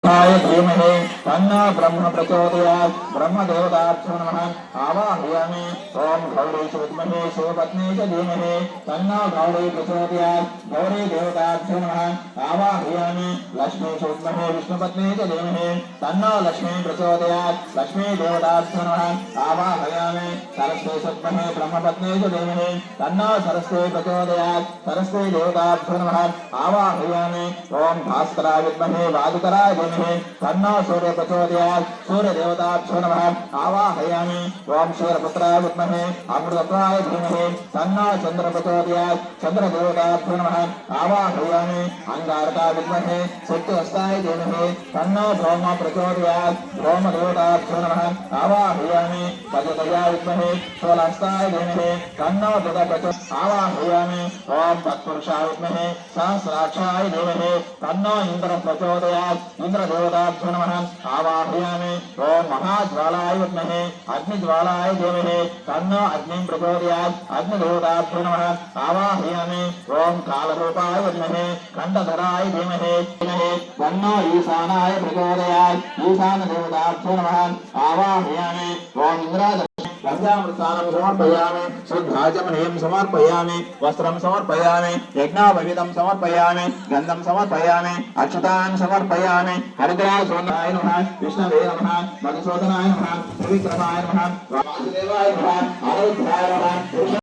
धीमहि तन्नो ब्रह्म प्रचोदयात् ब्रह्मदेवताभ्यो नमः आवाहयामि ओम गौरी विद्महे शिवपत्नी च धीमहि तन्नो गौरी प्रचोदयात् गौरी देवताभ्यो नमः आवाहयामि लक्ष्मी विद्महे विष्णुपत्नी च धीमहि तन्नो लक्ष्मी प्रचोदयात् लक्ष्मी देवताभ्यो नमः आवाहयामि सरस्वती विद्महे ब्रह्मपत्नी च धीमहि तन्नो सरस्वती प्रचोदयात् सरस्वती देवताभ्यो नमः आवाहयामि ओम भास्कराय विद्महे वादुकराय धीमहि तन्नो सूर्य प्रचोदयात् सूर्य देवताभ्यो नमः आवाहयामि ओम सूर्यपुत्राय विद्महे अमृतत्वाय धीमहि तन्नो चंद्र प्रचोदयात् चंद्र देवताभ्यो नमः आवाहयामि अंगारकाय विद्महे शक्तिहस्ताय धीमहि तन्नो भौम प्रचोदयात् भौम देवताभ्यो नमः आवाहयामि पद्मजाय विद्महे शूलहस्ताय धीमहि तन्नो बुध प्रचोदयात् आवाहयामि ओम तत्पुरुषाय विद्महे सहस्राक्षाय धीमहि तन्नो इंद्र प्रचोदयात् इंद्र देवताभ्यो नमः आवाहयामि ओम महाज्वालाय विद्महे अग्निज्वालाय धीमहि तन्नो अग्निं प्रचोदयात् अग्निदेवताभ्यो नमः आवाहयामि ओम कालरूपाय विद्महे कंठधराय धीमहि तन्नो ईशानाय प्रचोदयात् ईशानदेवताभ्यो नमः आवाहयामि ओम इंद्राय गंगामृतानं समर्पयामि शुद्धाचमनीयं समर्पयामि वस्त्रं समर्पयामि यज्ञोपवीतं समर्पयामि गन्धं समर्पयामि अक्षतान् समर्पयामि हरिद्रासोनाय नमः विष्णवे नमः मधुसूदनाय नमः त्रिविक्रमाय नमः वासुदेवाय नमः अनिरुद्धाय नमः